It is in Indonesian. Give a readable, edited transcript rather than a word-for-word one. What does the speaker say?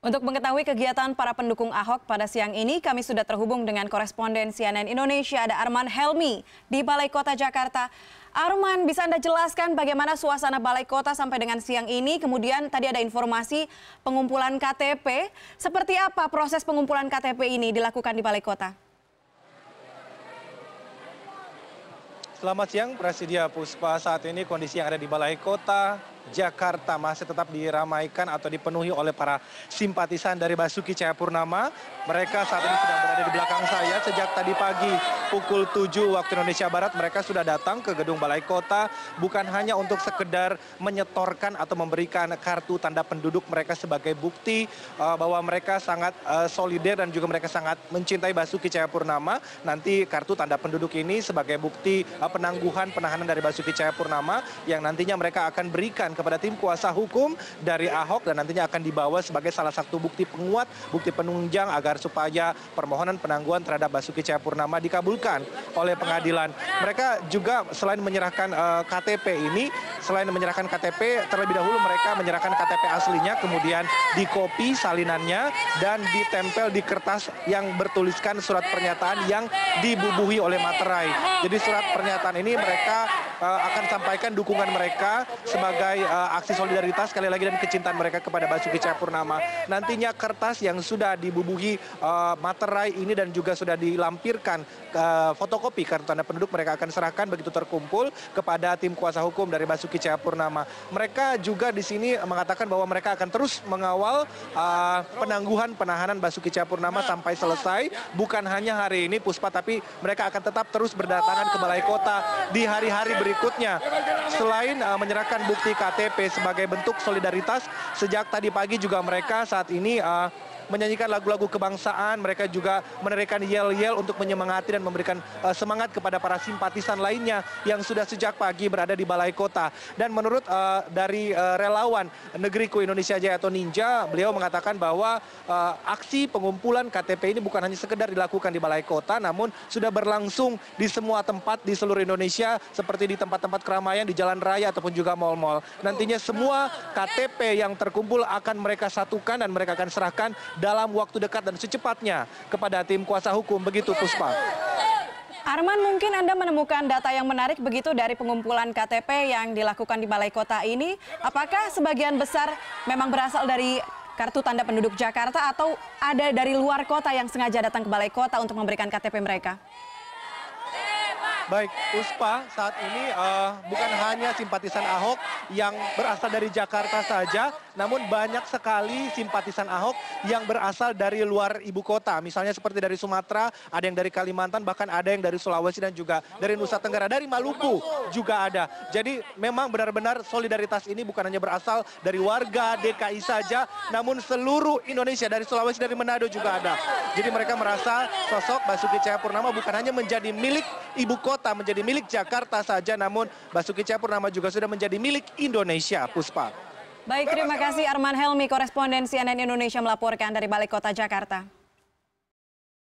Untuk mengetahui kegiatan para pendukung Ahok pada siang ini, kami sudah terhubung dengan koresponden CNN Indonesia, ada Arman Helmi di Balai Kota Jakarta. Arman, bisa Anda jelaskan bagaimana suasana Balai Kota sampai dengan siang ini? Kemudian tadi ada informasi pengumpulan KTP. Seperti apa proses pengumpulan KTP ini dilakukan di Balai Kota? Selamat siang, Prasidia Puspa. Saat ini kondisi yang ada di Balai Kota Jakarta masih tetap diramaikan atau dipenuhi oleh para simpatisan dari Basuki Cahayapurnama. Mereka saat ini sedang berada di belakang saya. Sejak tadi pagi pukul 7 waktu Indonesia Barat mereka sudah datang ke gedung Balai Kota bukan hanya untuk sekedar menyetorkan atau memberikan kartu tanda penduduk mereka sebagai bukti bahwa mereka sangat solider dan juga mereka sangat mencintai Basuki Cahayapurnama. Nanti kartu tanda penduduk ini sebagai bukti penangguhan penahanan dari Basuki Cahayapurnama yang nantinya mereka akan berikan kepada tim kuasa hukum dari Ahok dan nantinya akan dibawa sebagai salah satu bukti penguat, bukti penunjang agar supaya permohonan penangguhan terhadap Basuki Cahayapurnama dikabulkan oleh pengadilan. Mereka juga selain menyerahkan KTP ini, selain menyerahkan KTP, terlebih dahulu mereka menyerahkan KTP aslinya, kemudian dikopi salinannya dan ditempel di kertas yang bertuliskan surat pernyataan yang dibubuhi oleh materai. Jadi surat pernyataan ini mereka akan sampaikan dukungan mereka sebagai aksi solidaritas sekali lagi dan kecintaan mereka kepada Basuki Cahayapurnama. Nantinya kertas yang sudah dibubuhi materai ini dan juga sudah dilampirkan fotokopi kartu tanda penduduk mereka akan serahkan begitu terkumpul kepada tim kuasa hukum dari Basuki Cahayapurnama. Mereka juga di sini mengatakan bahwa mereka akan terus mengawal penangguhan penahanan Basuki Cahayapurnama sampai selesai. Bukan hanya hari ini Puspa, tapi mereka akan tetap terus berdatangan ke Balai Kota di hari-hari berikutnya. Selain menyerahkan bukti KTP sebagai bentuk solidaritas, sejak tadi pagi juga mereka saat ini menyanyikan lagu-lagu kebangsaan. Mereka juga menerikan yel-yel untuk menyemangati dan memberikan semangat kepada para simpatisan lainnya yang sudah sejak pagi berada di Balai Kota. Dan menurut dari relawan Negeriku Indonesia Jaya atau Ninja, beliau mengatakan bahwa aksi pengumpulan KTP ini bukan hanya sekedar dilakukan di Balai Kota, namun sudah berlangsung di semua tempat di seluruh Indonesia seperti di tempat-tempat keramaian, di jalan raya ataupun juga mal-mal. Nantinya semua KTP yang terkumpul akan mereka satukan dan mereka akan serahkan dalam waktu dekat dan secepatnya kepada tim kuasa hukum. Begitu Puspa. Arman, mungkin Anda menemukan data yang menarik begitu dari pengumpulan KTP yang dilakukan di Balai Kota ini. Apakah sebagian besar memang berasal dari kartu tanda penduduk Jakarta atau ada dari luar kota yang sengaja datang ke Balai Kota untuk memberikan KTP mereka? Baik, Puspa, saat ini bukan hanya simpatisan Ahok yang berasal dari Jakarta saja, namun banyak sekali simpatisan Ahok yang berasal dari luar ibu kota. Misalnya seperti dari Sumatera, ada yang dari Kalimantan, bahkan ada yang dari Sulawesi dan juga dari Nusa Tenggara, dari Maluku juga ada. Jadi memang benar-benar solidaritas ini bukan hanya berasal dari warga DKI saja, namun seluruh Indonesia, dari Sulawesi, dari Manado juga ada. Jadi mereka merasa sosok Basuki Cahayapurnama bukan hanya menjadi milik ibu kota, menjadi milik Jakarta saja, namun Basuki Cahayapurnama juga sudah menjadi milik Indonesia, Puspa. Baik, terima kasih Arman Helmi, koresponden CNN Indonesia melaporkan dari Balai Kota Jakarta.